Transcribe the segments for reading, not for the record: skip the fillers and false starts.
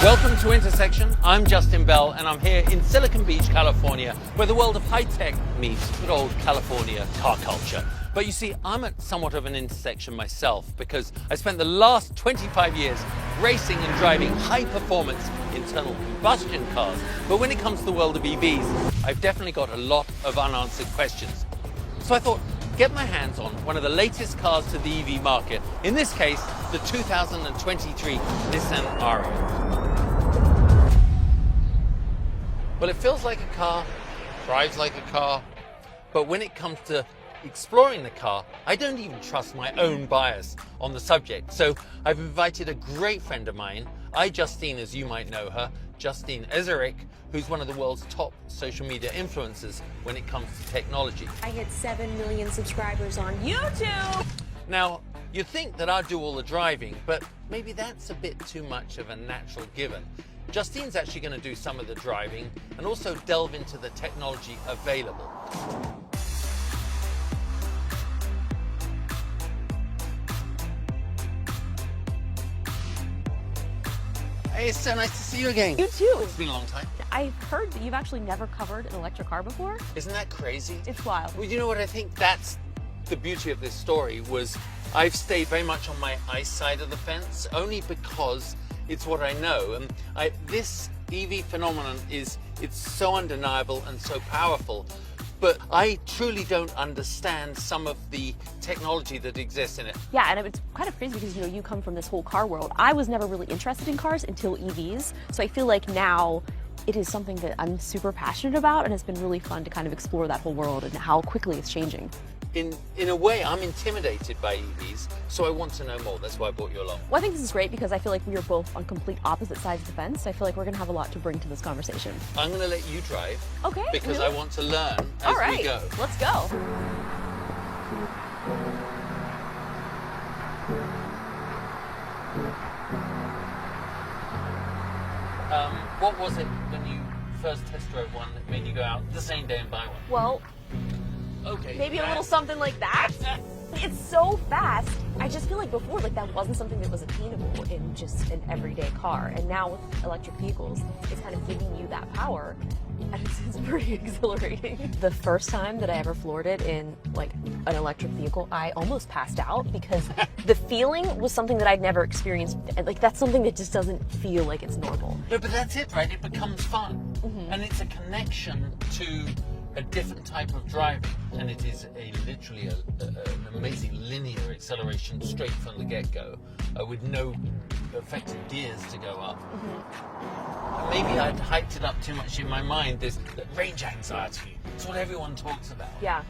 Welcome to Intersection. I'm Justin Bell, and I'm here in Silicon Beach, California, where the world of high-tech meets good old California car culture. But you see, I'm at somewhat of an intersection myself because I spent the last 25 years racing and driving high-performance internal combustion cars. But when it comes to the world of EVs, I've definitely got a lot of unanswered questions. So I thought, get my hands on one of the latest cars to the EV market. In this case, the 2023 Nissan ARIYA. Well, it feels like a car, drives like a car, but when it comes to exploring the car, I don't even trust my own bias on the subject. So I've invited a great friend of mine, Justine, as you might know her, Justine Ezerick, who's one of the world's top social media influencers when it comes to technology. I hit 7 million subscribers on YouTube. Now, you'd think that I'd do all the driving, but maybe that's a bit too much of a natural given. Justine's actually going to do some of the driving and also delve into the technology available. Hey, it's so nice to see you again. You too. It's been a long time. I've heard that you've actually never covered an electric car before. Isn't that crazy? It's wild. Well, you know what? I think that's the beauty of this story was I've stayed very much on my ICE side of the fence, only because it's what I know. And this EV phenomenon it's so undeniable and so powerful. But I truly don't understand some of the technology that exists in it. Yeah, and it's kind of crazy because, you come from this whole car world. I was never really interested in cars until EVs. So I feel like now it is something that I'm super passionate about, and it's been really fun to kind of explore that whole world and how quickly it's changing. In a way, I'm intimidated by EVs, so I want to know more. That's why I brought you along. Well, I think this is great because I feel like we are both on complete opposite sides of the fence. I feel like we're going to have a lot to bring to this conversation. I'm going to let you drive. Okay. Because really? I want to learn as we go. Let's go. What was it when you first test drove one that made you go out the same day and buy one? Well, okay, maybe a little something like that. It's so fast. I just feel like before, that wasn't something that was attainable in just an everyday car. And now with electric vehicles, it's kind of giving you that power. And it's pretty exhilarating. The first time that I ever floored it in an electric vehicle, I almost passed out because the feeling was something that I'd never experienced. That's something that just doesn't feel like it's normal. No, but that's it, right? It becomes fun. Mm-hmm. And it's a connection to a different type of driving, and it is literally an amazing linear acceleration straight from the get-go, with no effective gears to go up. Mm-hmm. Maybe I'd hyped it up too much in my mind. There's range anxiety. It's what everyone talks about. Yeah.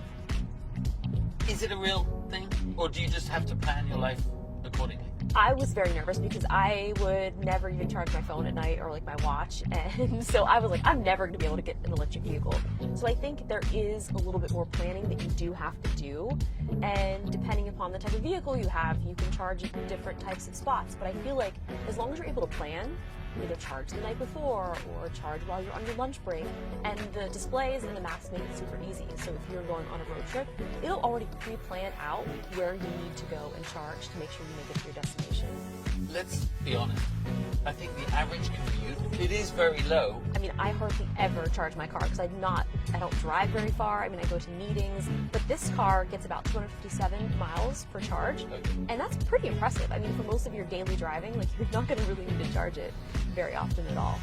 Is it a real thing, or do you just have to plan your life accordingly? I was very nervous because I would never even charge my phone at night or my watch, and so I was like, I'm never going to be able to get an electric vehicle. So I think there is a little bit more planning that you do have to do, and depending upon the type of vehicle you have, you can charge at different types of spots. But I feel like as long as you're able to plan, either charge the night before or charge while you're on your lunch break, and the displays and the maps make it super easy. So if you're going on a road trip, it'll already pre-plan out where you need to go and charge to make sure you make it to your destination. Let's be honest. I think the average commute, it is very low. I mean, I hardly ever charge my car because I don't drive very far. I mean, I go to meetings, but this car gets about 257 miles per charge, and that's pretty impressive. I mean, for most of your daily driving, you're not going to really need to charge it very often at all.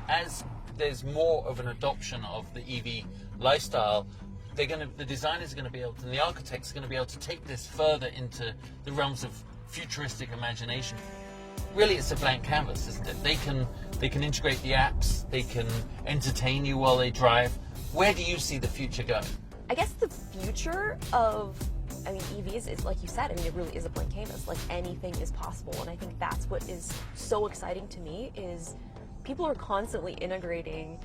As there's more of an adoption of the EV lifestyle, the designers are going to be able to, and the architects are going to be able to take this further into the realms of futuristic imagination. Really, it's a blank canvas, isn't it? They can integrate the apps, they can entertain you while they drive. Where do you see the future going? I guess the future of EVs is, like you said, it really is a blank canvas. Anything is possible, and I think that's what is so exciting to me is people are constantly integrating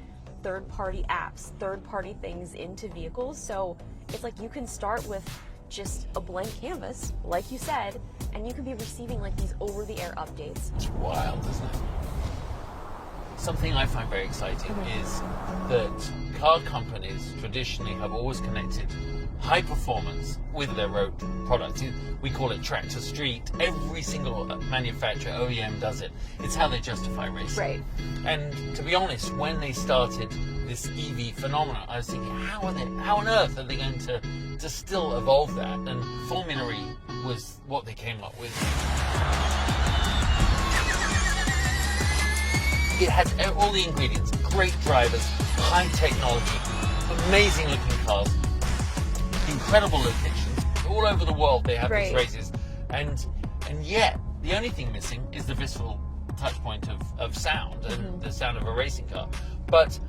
third-party apps, third-party things into vehicles. So it's you can start with just a blank canvas, like you said, and you can be receiving these over-the-air updates. It's wild, isn't it? something I find very exciting is that car companies traditionally have always connected high performance with their road products. We call it track to street. Every single manufacturer, OEM, does it. It's how they justify racing. Right. And to be honest, when they started this EV phenomenon, I was thinking, how on earth are they going to still evolve that? And Formula E was what they came up with. It has all the ingredients: great drivers, high technology, amazing looking cars, incredible locations. All over the world they have these races. And yet, the only thing missing is the visceral touch point of sound and the sound of a racing car. But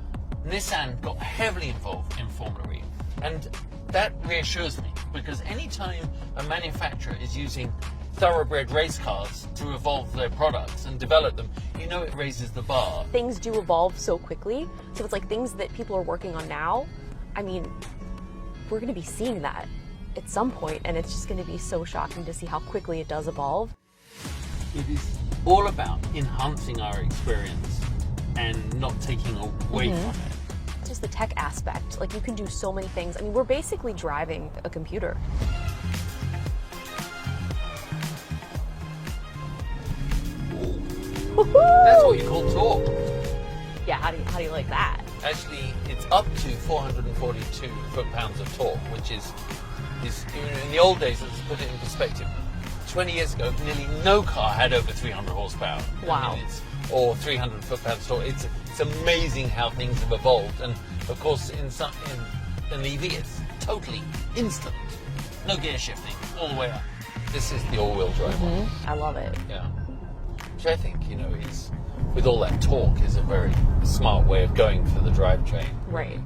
Nissan got heavily involved in Formula E. And that reassures me, because anytime a manufacturer is using thoroughbred race cars to evolve their products and develop them, you know it raises the bar. Things do evolve so quickly, so it's like things that people are working on now, I mean, we're going to be seeing that at some point, and it's just going to be so shocking to see how quickly it does evolve. It is all about enhancing our experience and not taking away from it. Just the tech aspect, like you can do so many things. I mean, we're basically driving a computer. That's what you call torque. Yeah, how do you like that? Actually, it's up to 442 foot-pounds of torque, which is in the old days, let's put it in perspective, 20 years ago, nearly no car had over 300 horsepower. Wow. I mean, or 300 foot-pounds torque. It's amazing how things have evolved. And of course, in an EV, it's totally instant. No gear shifting, all the way up. This is the all-wheel drive one. I love it. Yeah. Which I think, is, with all that torque, is a very smart way of going for the drivetrain. Right.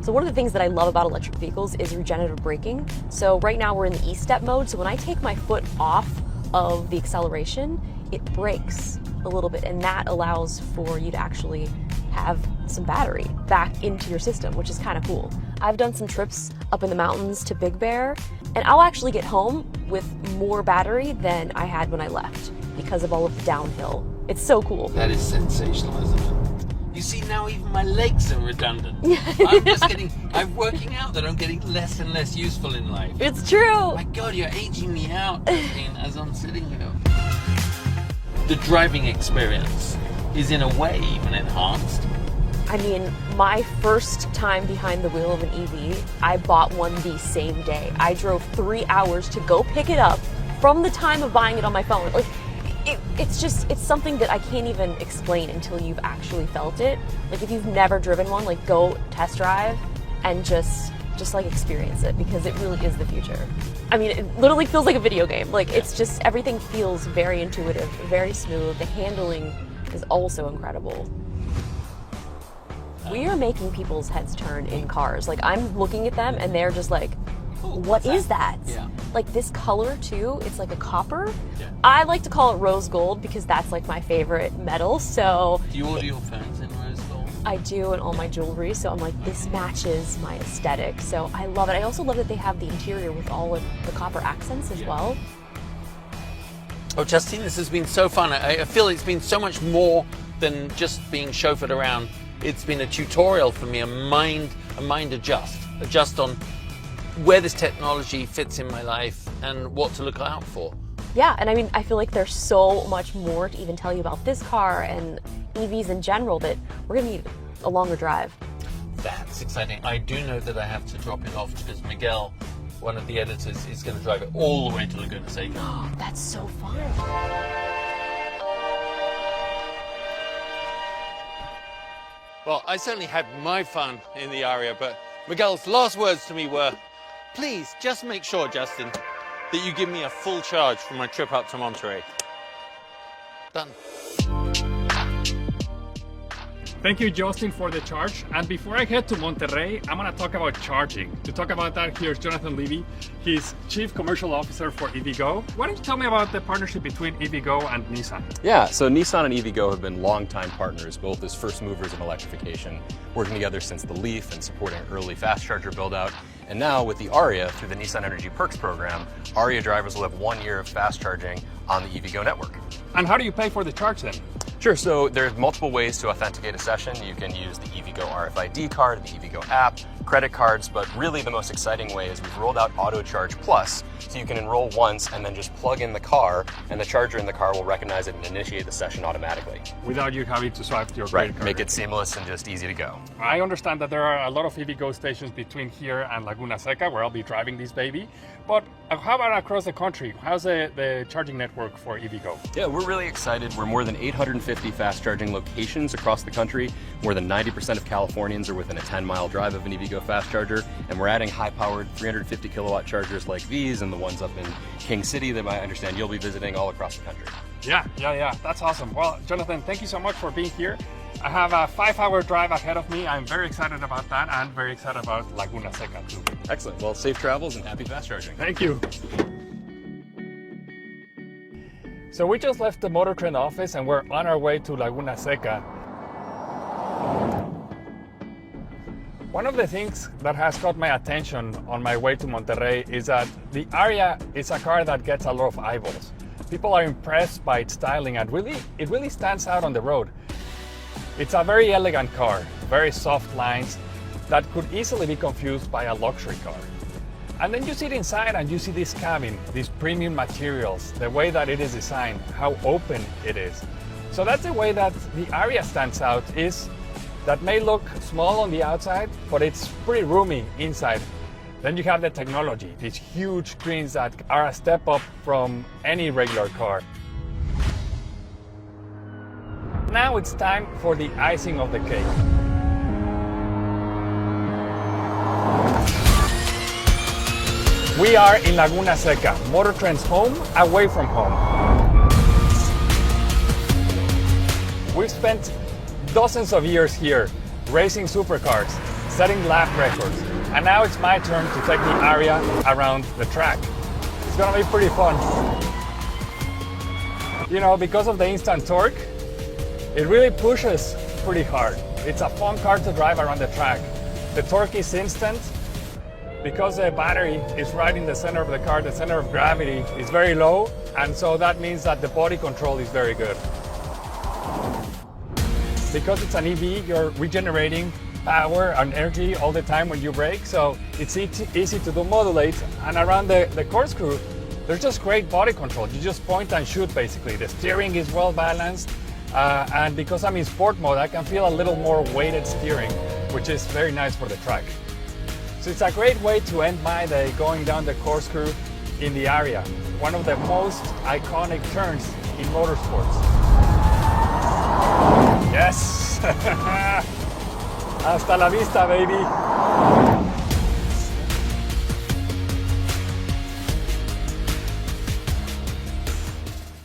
So one of the things that I love about electric vehicles is regenerative braking. So right now we're in the E-step mode, so when I take my foot off of the acceleration, it brakes a little bit, and that allows for you to actually have some battery back into your system, which is kind of cool. I've done some trips up in the mountains to Big Bear, and I'll actually get home with more battery than I had when I left because of all of the downhill. It's so cool. That is sensational, isn't it? You see, now even my legs are redundant. I'm working out that I'm getting less and less useful in life. It's true. My God, you're aging me out, Christine, as I'm sitting here. The driving experience is in a way even enhanced. I mean, my first time behind the wheel of an EV, I bought one the same day. I drove 3 hours to go pick it up from the time of buying it on my phone. Like, it's something that I can't even explain until you've actually felt it. Like, if you've never driven one, like, go test drive and just like experience it, because it really is the future. I mean, it literally feels like a video game. Like, it's just, everything feels very intuitive, very smooth. The handling is also incredible. We are making people's heads turn in cars. Like, I'm looking at them and they're just like, what is that? Yeah. Like, this color too, it's like a copper. Yeah. I like to call it rose gold because that's like my favorite metal. So do you order your phones in rose gold? I do, and all my jewelry. So I'm like, this matches my aesthetic. So I love it. I also love that they have the interior with all of the copper accents as well. Oh, Justine, this has been so fun. I feel it's been so much more than just being chauffeured around. It's been a tutorial for me, a mind adjust on where this technology fits in my life and what to look out for. Yeah, and I mean, I feel like there's so much more to even tell you about this car and EVs in general that we're gonna need a longer drive. That's exciting. I do know that I have to drop it off because Miguel, one of the editors, is going to drive it all the way to Laguna Seca. Oh, that's so fun. Well, I certainly had my fun in the ARIYA, but Miguel's last words to me were, please just make sure, Justin, that you give me a full charge for my trip up to Monterey. Done. Thank you, Justin, for the charge. And before I head to Monterrey, I'm going to talk about charging. To talk about that, here's Jonathan Levy. He's Chief Commercial Officer for EVgo. Why don't you tell me about the partnership between EVgo and Nissan? Yeah, so Nissan and EVgo have been longtime partners, both as first movers in electrification, working together since the Leaf and supporting early fast charger build-out. And now with the ARIYA, through the Nissan Energy Perks program, ARIYA drivers will have 1 year of fast charging on the EVgo network. And how do you pay for the charge then? Sure, so there's multiple ways to authenticate a session. You can use the EVgo RFID card, the EVgo app, credit cards, but really the most exciting way is we've rolled out Auto Charge Plus, so you can enroll once and then just plug in the car, and the charger in the car will recognize it and initiate the session automatically. Without you having to swipe your credit Right, card. make it seamless and just easy to go. I understand that there are a lot of EVgo stations between here and Laguna Seca, where I'll be driving this baby. But how about across the country? How's the charging network for EVgo? Yeah, we're really excited. We're more than 850 fast charging locations across the country. More than 90% of Californians are within a 10-mile drive of an EVgo fast charger, and we're adding high-powered 350 kilowatt chargers like these and the ones up in King City that I understand you'll be visiting all across the country. Yeah, that's awesome. Well, Jonathan, thank you so much for being here. I have a 5-hour drive ahead of me. I'm very excited about that and very excited about Laguna Seca too. Excellent. Well, safe travels and happy fast charging. Thank you. So we just left the MotorTrend office and we're on our way to Laguna Seca. One of the things that has caught my attention on my way to Monterrey is that the ARIYA is a car that gets a lot of eyeballs. People are impressed by its styling and it really stands out on the road. It's a very elegant car, very soft lines that could easily be confused by a luxury car. And then you sit inside and you see this cabin, these premium materials, the way that it is designed, how open it is. So that's the way that the ARIYA stands out, is that may look small on the outside, but it's pretty roomy inside. Then you have the technology, these huge screens that are a step up from any regular car. Now it's time for the icing of the cake. We are in Laguna Seca, MotorTrend's home, away from home. We've spent dozens of years here, racing supercars, setting lap records, and now it's my turn to take the ARIYA around the track. It's gonna be pretty fun. You know, because of the instant torque, it really pushes pretty hard. It's a fun car to drive around the track. The torque is instant. Because the battery is right in the center of the car, the center of gravity is very low, and so that means that the body control is very good. Because it's an EV, you're regenerating power and energy all the time when you brake, so it's easy to do modulate, and around the corkscrew, there's just great body control. You just point and shoot basically. The steering is well balanced, and because I'm in sport mode, I can feel a little more weighted steering, which is very nice for the track. So it's a great way to end my day going down the corkscrew in the ARIYA, one of the most iconic turns in motorsports. Yes! Hasta la vista, baby!